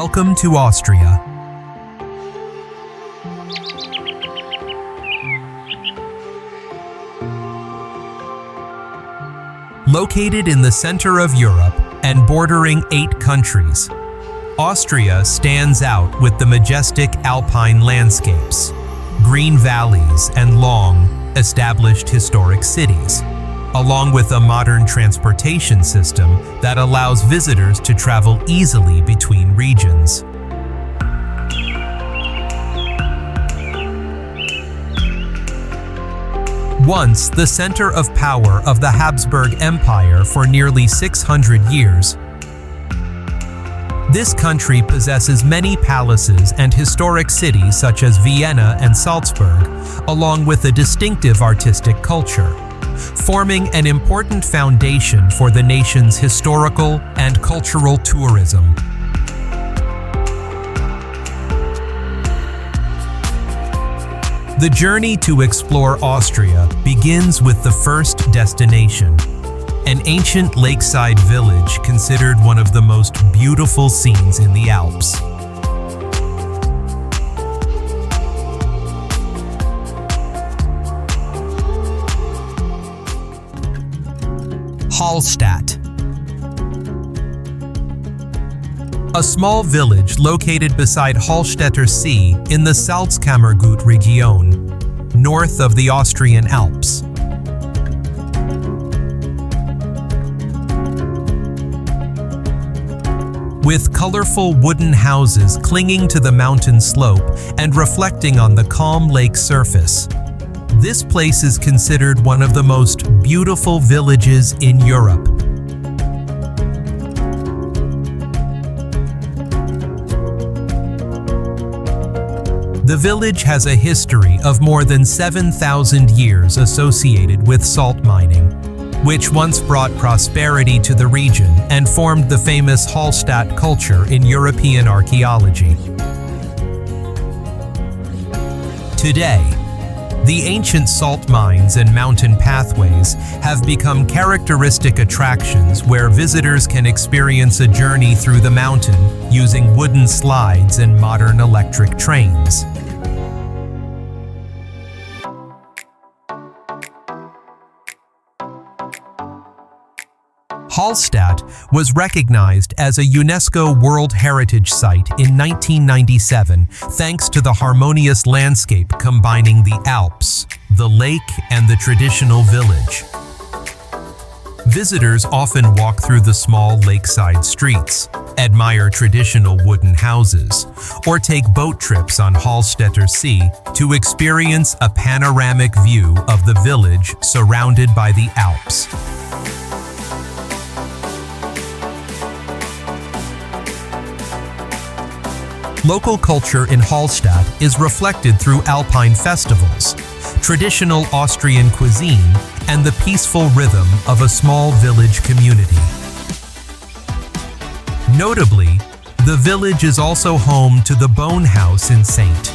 Welcome to Austria. Located in the center of Europe and bordering 8 countries, Austria stands out with the majestic alpine landscapes, green valleys, and long, established historic cities, along with a modern transportation system that allows visitors to travel easily between regions. Once the center of power of the Habsburg Empire for nearly 600 years, this country possesses many palaces and historic cities such as Vienna and Salzburg, along with a distinctive artistic culture, forming an important foundation for the nation's historical and cultural tourism. The journey to explore Austria begins with the first destination, an ancient lakeside village considered one of the most beautiful scenes in the Alps. Hallstatt. A small village located beside Hallstätter Sea in the Salzkammergut region, north of the Austrian Alps. With colorful wooden houses clinging to the mountain slope and reflecting on the calm lake surface, this place is considered one of the most beautiful villages in Europe. The village has a history of more than 7,000 years associated with salt mining, which once brought prosperity to the region and formed the famous Hallstatt culture in European archaeology. Today, the ancient salt mines and mountain pathways have become characteristic attractions where visitors can experience a journey through the mountain using wooden slides and modern electric trains. Hallstatt was recognized as a UNESCO World Heritage Site in 1997 thanks to the harmonious landscape combining the Alps, the lake, and the traditional village. Visitors often walk through the small lakeside streets, admire traditional wooden houses, or take boat trips on Hallstätter Sea to experience a panoramic view of the village surrounded by the Alps. Local culture in Hallstatt is reflected through alpine festivals, traditional Austrian cuisine, and the peaceful rhythm of a small village community. Notably, the village is also home to the Bone House in St.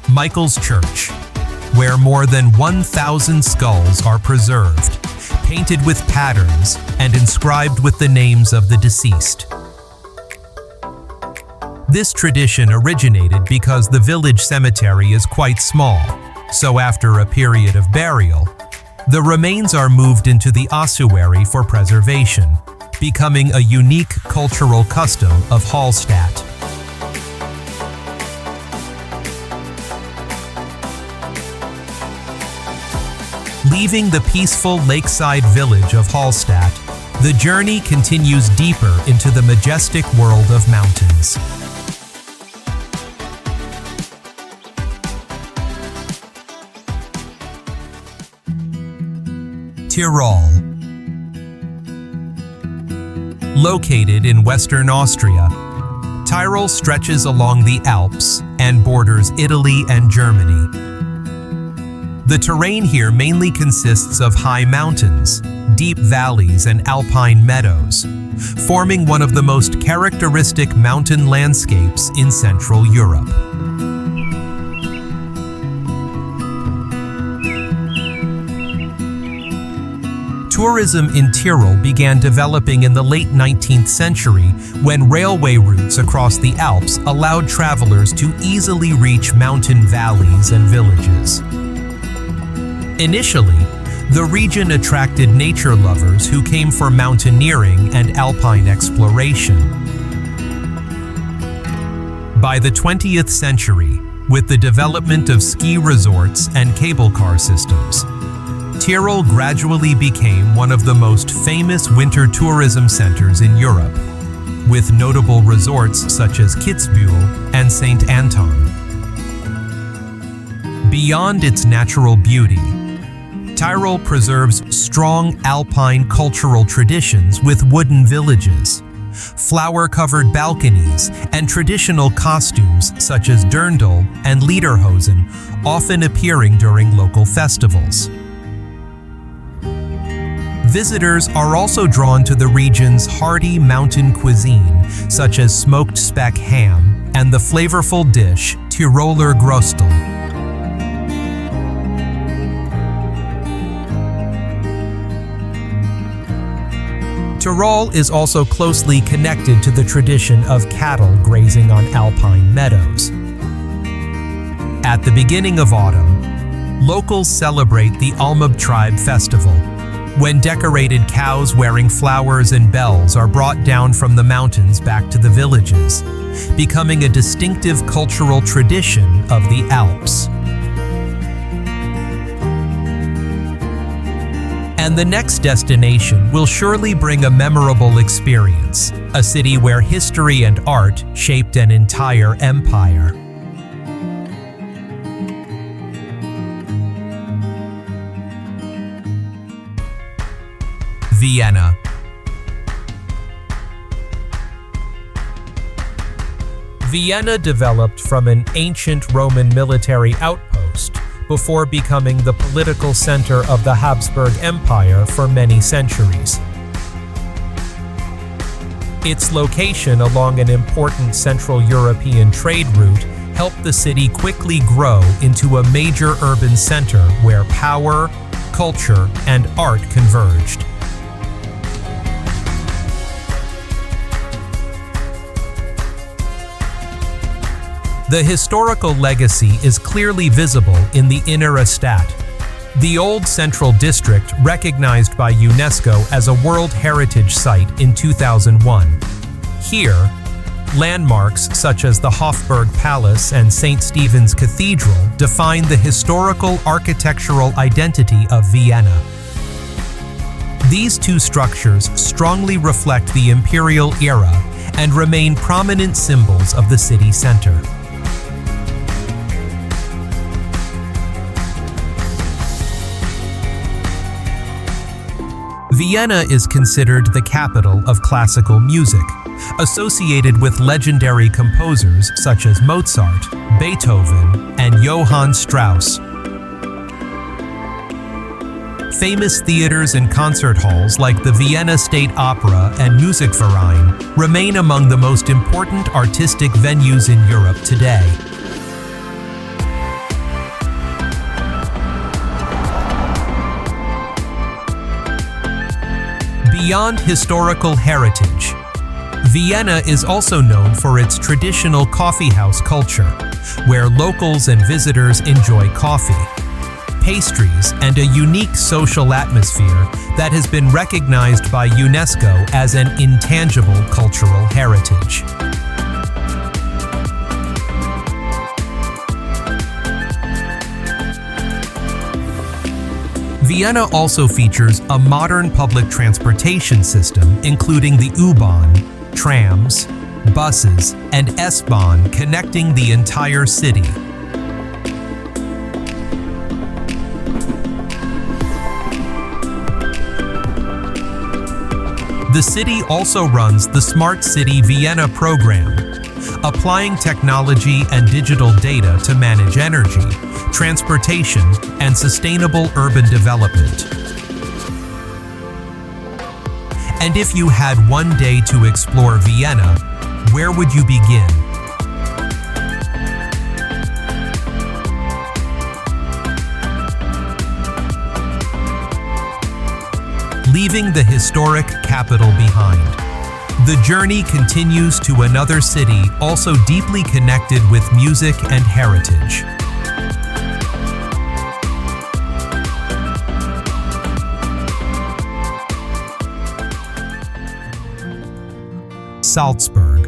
Michael's Church, where more than 1,000 skulls are preserved, painted with patterns and inscribed with the names of the deceased. This tradition originated because the village cemetery is quite small, so after a period of burial, the remains are moved into the ossuary for preservation, becoming a unique cultural custom of Hallstatt. Leaving the peaceful lakeside village of Hallstatt, the journey continues deeper into the majestic world of mountains. Tyrol. Located in western Austria, Tyrol stretches along the Alps and borders Italy and Germany. The terrain here mainly consists of high mountains, deep valleys, and alpine meadows, forming one of the most characteristic mountain landscapes in Central Europe. Tourism in Tyrol began developing in the late 19th century when railway routes across the Alps allowed travelers to easily reach mountain valleys and villages. Initially, the region attracted nature lovers who came for mountaineering and alpine exploration. By the 20th century, with the development of ski resorts and cable car systems, Tyrol gradually became one of the most famous winter tourism centers in Europe, with notable resorts such as Kitzbühel and St. Anton. Beyond its natural beauty, Tyrol preserves strong alpine cultural traditions with wooden villages, flower-covered balconies, and traditional costumes such as dirndl and lederhosen, often appearing during local festivals. Visitors are also drawn to the region's hearty mountain cuisine, such as smoked speck ham and the flavorful dish Tiroler Grostel. Tyrol is also closely connected to the tradition of cattle grazing on alpine meadows. At the beginning of autumn, locals celebrate the Almabtrieb festival, when decorated cows wearing flowers and bells are brought down from the mountains back to the villages, becoming a distinctive cultural tradition of the Alps. And the next destination will surely bring a memorable experience, a city where history and art shaped an entire empire. Vienna. Vienna developed from an ancient Roman military outpost before becoming the political center of the Habsburg Empire for many centuries. Its location along an important Central European trade route helped the city quickly grow into a major urban center where power, culture, and art converged. The historical legacy is clearly visible in the Innere Stadt, the old central district recognized by UNESCO as a World Heritage Site in 2001. Here, landmarks such as the Hofburg Palace and St. Stephen's Cathedral define the historical architectural identity of Vienna. These two structures strongly reflect the Imperial era and remain prominent symbols of the city center. Vienna is considered the capital of classical music, associated with legendary composers such as Mozart, Beethoven, and Johann Strauss. Famous theaters and concert halls like the Vienna State Opera and Musikverein remain among the most important artistic venues in Europe today. Beyond historical heritage, Vienna is also known for its traditional coffeehouse culture, where locals and visitors enjoy coffee, pastries, and a unique social atmosphere that has been recognized by UNESCO as an intangible cultural heritage. Vienna also features a modern public transportation system including the U-Bahn, trams, buses, and S-Bahn connecting the entire city. The city also runs the Smart City Vienna program, applying technology and digital data to manage energy, transportation, and sustainable urban development. And if you had one day to explore Vienna, where would you begin? leaving the historic capital behind. The journey continues to another city also deeply connected with music and heritage. Salzburg.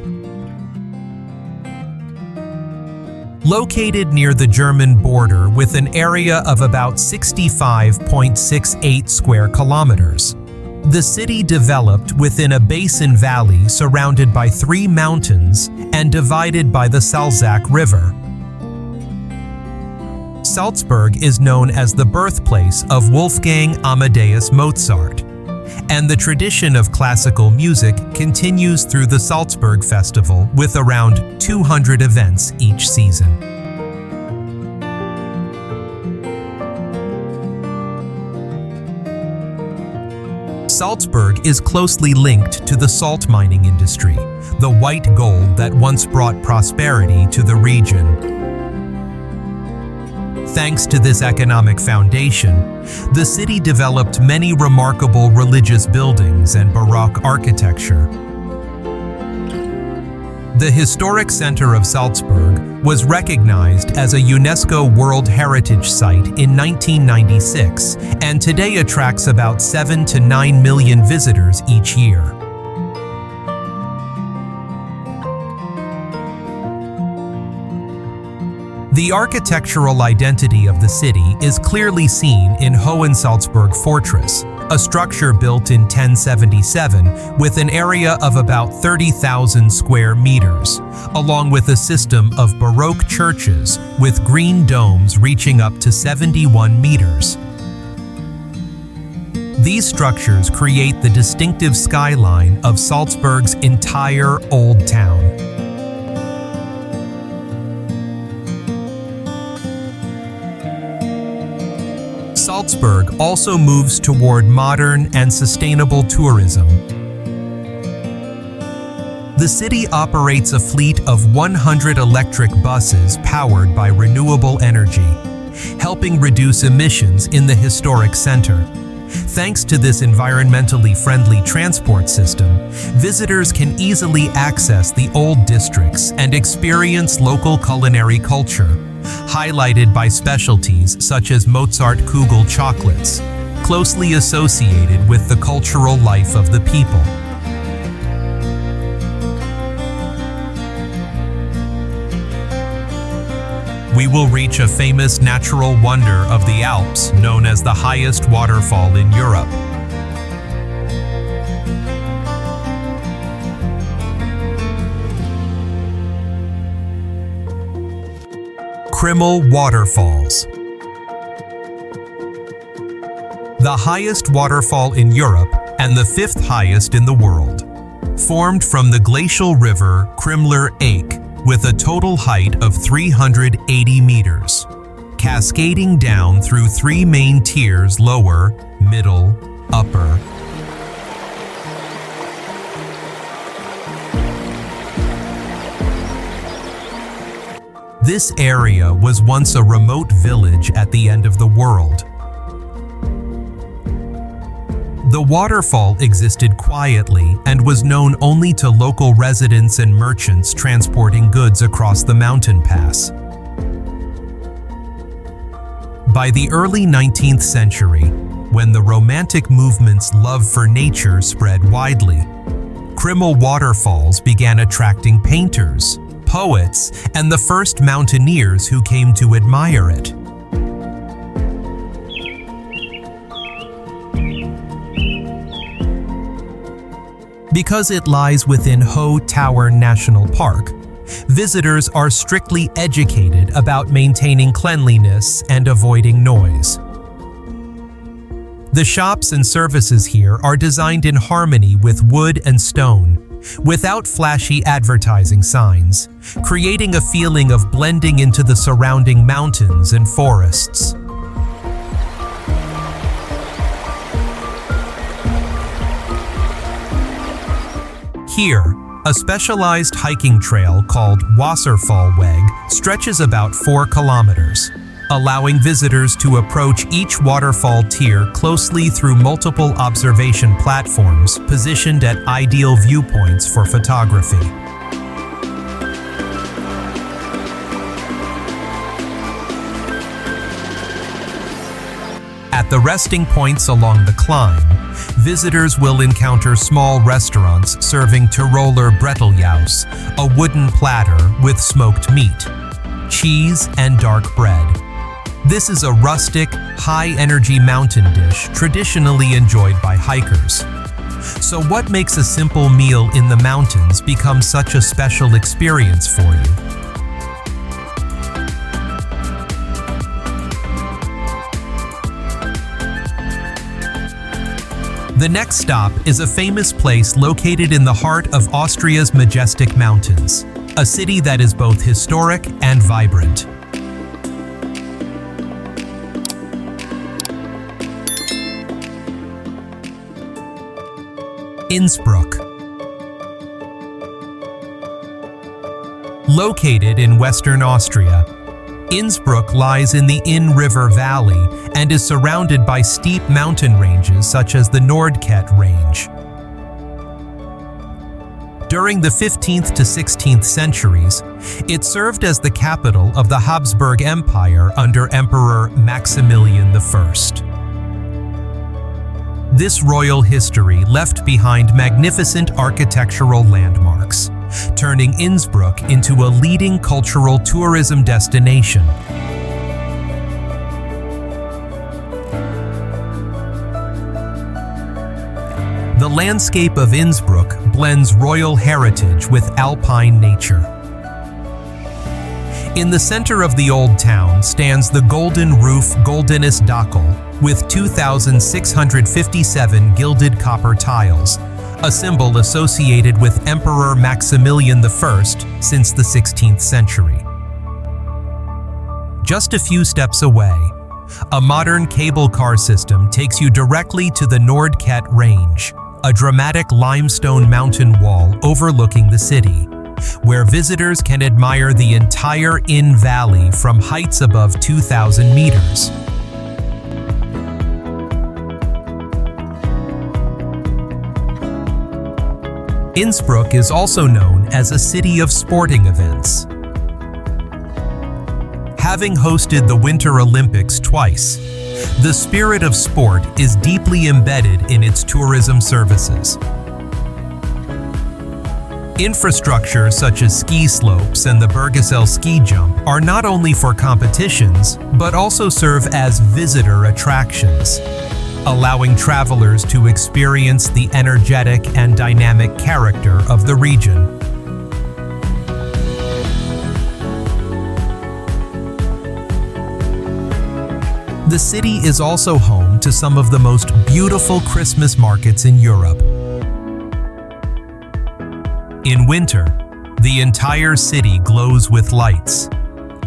Located near the German border with an area of about 65.68 square kilometers, the city developed within a basin valley surrounded by 3 mountains and divided by the Salzach River. Salzburg is known as the birthplace of Wolfgang Amadeus Mozart, and the tradition of classical music continues through the Salzburg Festival with around 200 events each season. Salzburg is closely linked to the salt mining industry, the white gold that once brought prosperity to the region. Thanks to this economic foundation, the city developed many remarkable religious buildings and Baroque architecture. The historic center of Salzburg was recognized as a UNESCO World Heritage Site in 1996 and today attracts about 7 to 9 million visitors each year. The architectural identity of the city is clearly seen in Hohensalzburg Fortress, a structure built in 1077 with an area of about 30,000 square meters, along with a system of Baroque churches with green domes reaching up to 71 meters. These structures create the distinctive skyline of Salzburg's entire Old Town. Salzburg also moves toward modern and sustainable tourism. The city operates a fleet of 100 electric buses powered by renewable energy, helping reduce emissions in the historic center. Thanks to this environmentally friendly transport system, visitors can easily access the old districts and experience local culinary culture, highlighted by specialties such as Mozart Kugel chocolates, closely associated with the cultural life of the people. We will reach a famous natural wonder of the Alps known as the highest waterfall in Europe. Krimml Waterfalls. The highest waterfall in Europe and the 5th highest in the world. Formed from the glacial river Krimmler Ake with a total height of 380 meters, cascading down through 3 main tiers: lower, middle, upper. This area was once a remote village at the end of the world. The waterfall existed quietly and was known only to local residents and merchants transporting goods across the mountain pass. By the early 19th century, when the Romantic movement's love for nature spread widely, Krimml Waterfalls began attracting painters, poets, and the first mountaineers who came to admire it. Because it lies within Hohe Tauern National Park, visitors are strictly educated about maintaining cleanliness and avoiding noise. The shops and services here are designed in harmony with wood and stone, without flashy advertising signs, creating a feeling of blending into the surrounding mountains and forests. Here, a specialized hiking trail called Wasserfallweg stretches about 4 kilometers. allowing visitors to approach each waterfall tier closely through multiple observation platforms positioned at ideal viewpoints for photography. At the resting points along the climb, visitors will encounter small restaurants serving Tiroler Bretteljaus, a wooden platter with smoked meat, cheese, and dark bread. This is a rustic, high-energy mountain dish traditionally enjoyed by hikers. So what makes a simple meal in the mountains become such a special experience for you? The next stop is a famous place located in the heart of Austria's majestic mountains, a city that is both historic and vibrant. Innsbruck. Located in western Austria, Innsbruck lies in the Inn River Valley and is surrounded by steep mountain ranges such as the Nordkette Range. During the 15th to 16th centuries, it served as the capital of the Habsburg Empire under Emperor Maximilian I. This royal history left behind magnificent architectural landmarks, turning Innsbruck into a leading cultural tourism destination. The landscape of Innsbruck blends royal heritage with alpine nature. In the center of the old town stands the golden roof Goldenes Dackel with 2,657 gilded copper tiles, a symbol associated with Emperor Maximilian I since the 16th century. Just a few steps away, a modern cable car system takes you directly to the Nordkette Range, a dramatic limestone mountain wall overlooking the city, where visitors can admire the entire Inn Valley from heights above 2,000 meters. Innsbruck is also known as a city of sporting events. Having hosted the Winter Olympics twice, the spirit of sport is deeply embedded in its tourism services. Infrastructure such as ski slopes and the Bergisel ski jump are not only for competitions, but also serve as visitor attractions, allowing travelers to experience the energetic and dynamic character of the region. The city is also home to some of the most beautiful Christmas markets in Europe. In winter, the entire city glows with lights,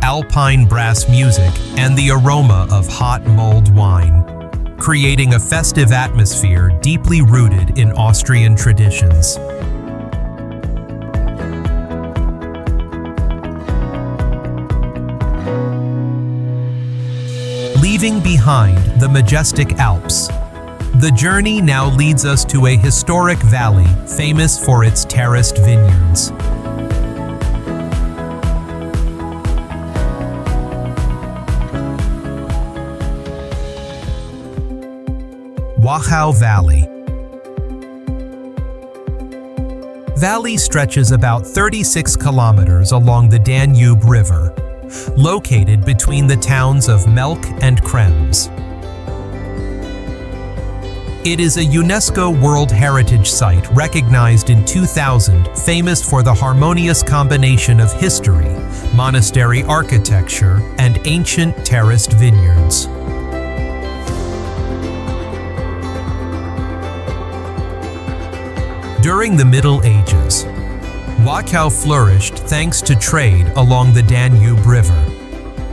alpine brass music, and the aroma of hot mulled wine, creating a festive atmosphere deeply rooted in Austrian traditions. Leaving behind the majestic Alps, the journey now leads us to a historic valley famous for its terraced vineyards. Wachau Valley. Valley stretches about 36 kilometers along the Danube River, located between the towns of Melk and Krems. It is a UNESCO World Heritage Site recognized in 2000, famous for the harmonious combination of history, monastery architecture, and ancient terraced vineyards. During the Middle Ages, Wachau flourished thanks to trade along the Danube River.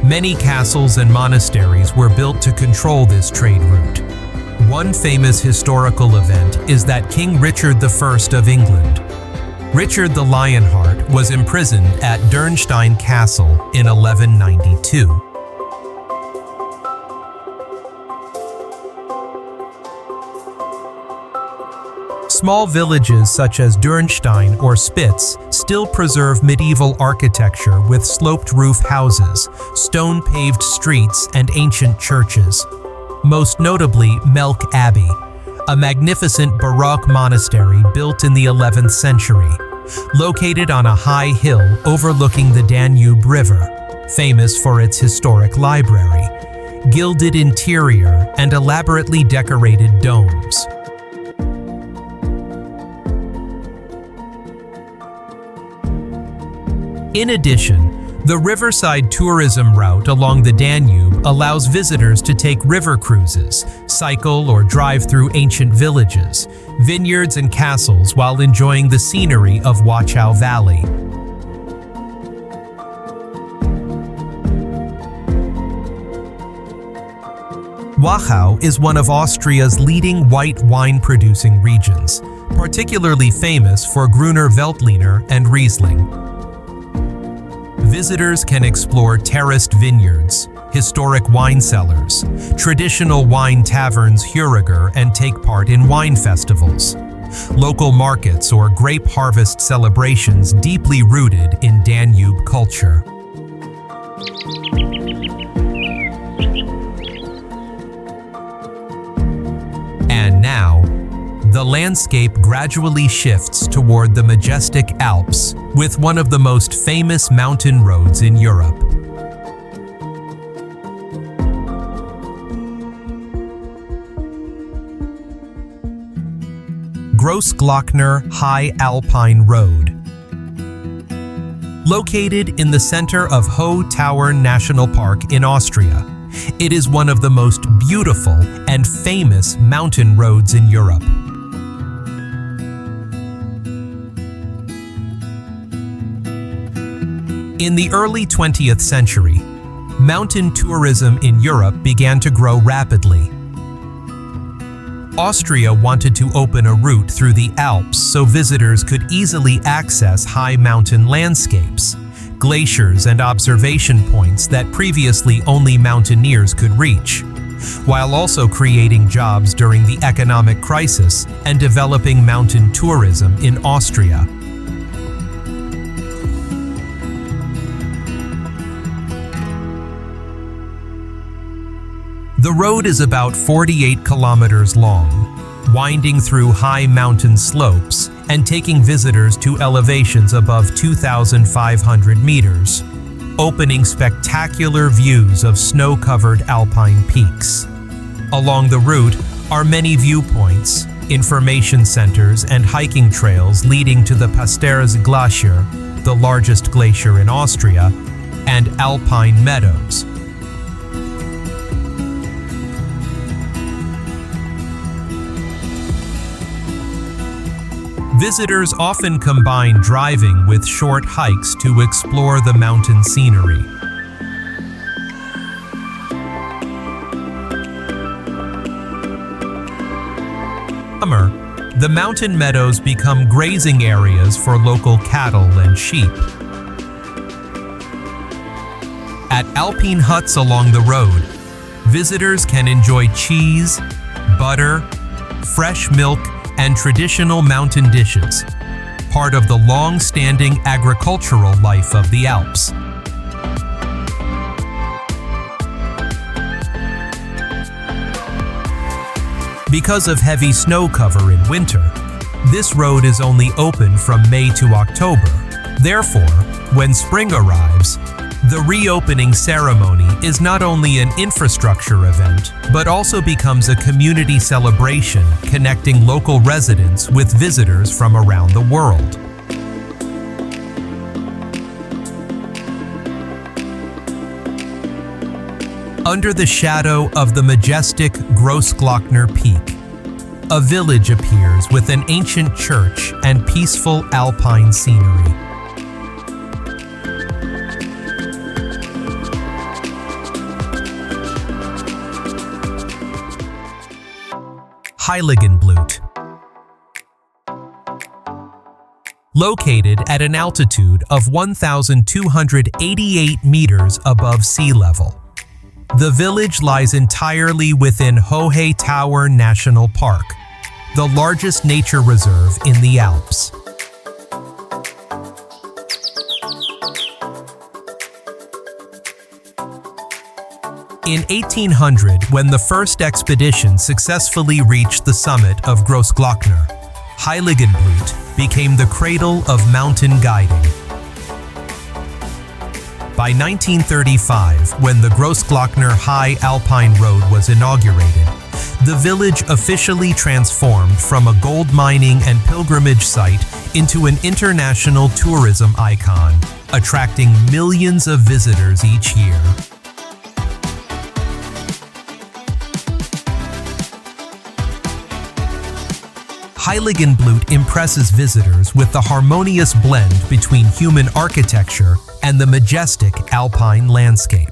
Many castles and monasteries were built to control this trade route. One famous historical event is that King Richard I of England, Richard the Lionheart, was imprisoned at Dürnstein Castle in 1192. Small villages such as Dürnstein or Spitz still preserve medieval architecture with sloped roof houses, stone-paved streets, and ancient churches. Most notably, Melk Abbey, a magnificent Baroque monastery built in the 11th century, located on a high hill overlooking the Danube River, famous for its historic library, gilded interior, and elaborately decorated domes. In addition, the riverside tourism route along the Danube allows visitors to take river cruises, cycle or drive through ancient villages, vineyards and castles while enjoying the scenery of Wachau Valley. Wachau is one of Austria's leading white wine-producing regions, particularly famous for Grüner Veltliner and Riesling. Visitors can explore terraced vineyards, historic wine cellars, traditional wine taverns Heuriger, and take part in wine festivals, local markets, or grape harvest celebrations deeply rooted in Danube culture. And now, the landscape gradually shifts toward the majestic Alps, with one of the most famous mountain roads in Europe. Grossglockner High Alpine Road. Located in the center of Hohe Tauern National Park in Austria, it is one of the most beautiful and famous mountain roads in Europe. In the early 20th century, mountain tourism in Europe began to grow rapidly. Austria wanted to open a route through the Alps so visitors could easily access high mountain landscapes, glaciers, and observation points that previously only mountaineers could reach, while also creating jobs during the economic crisis and developing mountain tourism in Austria. The road is about 48 kilometers long, winding through high mountain slopes and taking visitors to elevations above 2,500 meters, opening spectacular views of snow-covered alpine peaks. Along the route are many viewpoints, information centers, and hiking trails leading to the Pasteres Glacier, the largest glacier in Austria, and alpine meadows. Visitors often combine driving with short hikes to explore the mountain scenery. In summer, the mountain meadows become grazing areas for local cattle and sheep. At alpine huts along the road, visitors can enjoy cheese, butter, fresh milk, and traditional mountain dishes, part of the long-standing agricultural life of the Alps. Because of heavy snow cover in winter, this road is only open from May to October. Therefore, when spring arrives, the reopening ceremony is not only an infrastructure event, but also becomes a community celebration connecting local residents with visitors from around the world. Under the shadow of the majestic Grossglockner Peak, a village appears with an ancient church and peaceful alpine scenery. Heiligenblut. Located at an altitude of 1,288 meters above sea level, the village lies entirely within Hohe Tauern National Park, the largest nature reserve in the Alps. In 1800, when the first expedition successfully reached the summit of Grossglockner, Heiligenblut became the cradle of mountain guiding. By 1935, when the Grossglockner High Alpine Road was inaugurated, the village officially transformed from a gold mining and pilgrimage site into an international tourism icon, attracting millions of visitors each year. Heiligenblut impresses visitors with the harmonious blend between human architecture and the majestic alpine landscape.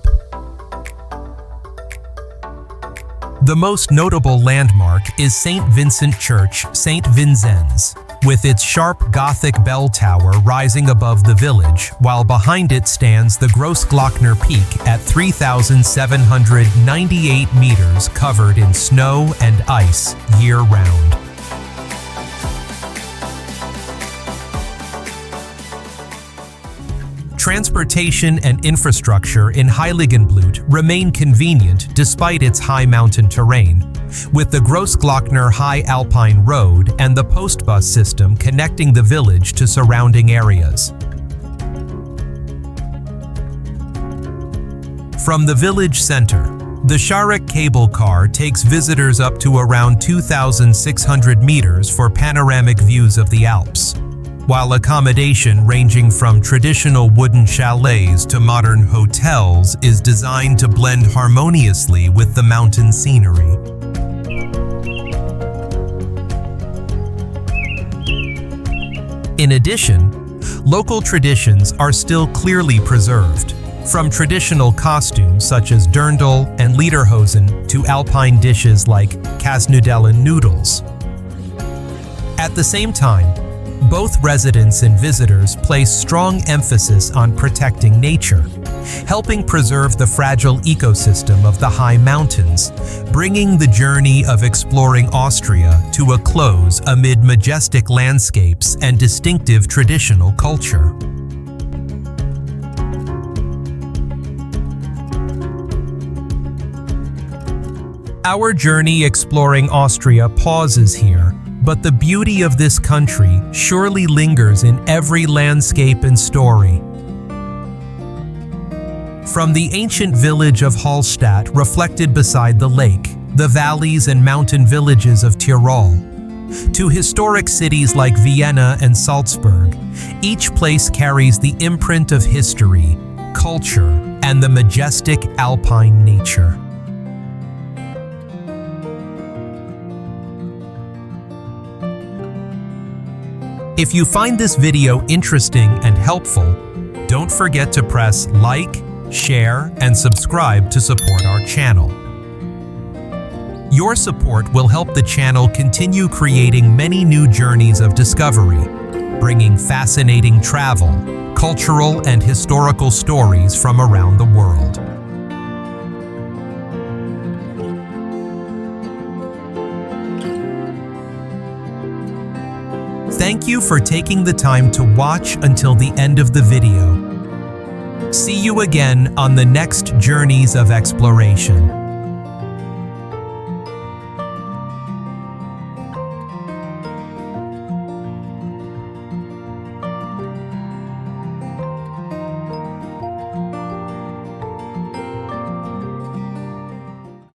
The most notable landmark is St. Vincent Church, St. Vincennes, with its sharp Gothic bell tower rising above the village, while behind it stands the Grossglockner Peak at 3,798 meters covered in snow and ice year-round. Transportation and infrastructure in Heiligenblut remain convenient despite its high mountain terrain, with the Grossglockner High Alpine Road and the postbus system connecting the village to surrounding areas. From the village center, the Scharich cable car takes visitors up to around 2,600 meters for panoramic views of the Alps, while accommodation ranging from traditional wooden chalets to modern hotels is designed to blend harmoniously with the mountain scenery. In addition, local traditions are still clearly preserved, from traditional costumes such as dirndl and lederhosen to alpine dishes like kasnudellen noodles. At the same time, both residents and visitors place strong emphasis on protecting nature, helping preserve the fragile ecosystem of the high mountains, bringing the journey of exploring Austria to a close amid majestic landscapes and distinctive traditional culture. Our journey exploring Austria pauses here, but the beauty of this country surely lingers in every landscape and story. From the ancient village of Hallstatt reflected beside the lake, the valleys and mountain villages of Tyrol, to historic cities like Vienna and Salzburg, each place carries the imprint of history, culture, and the majestic alpine nature. If you find this video interesting and helpful, don't forget to press like, share, and subscribe to support our channel. Your support will help the channel continue creating many new journeys of discovery, bringing fascinating travel, cultural, and historical stories from around the world. Thank you for taking the time to watch until the end of the video. See you again on the next journeys of exploration.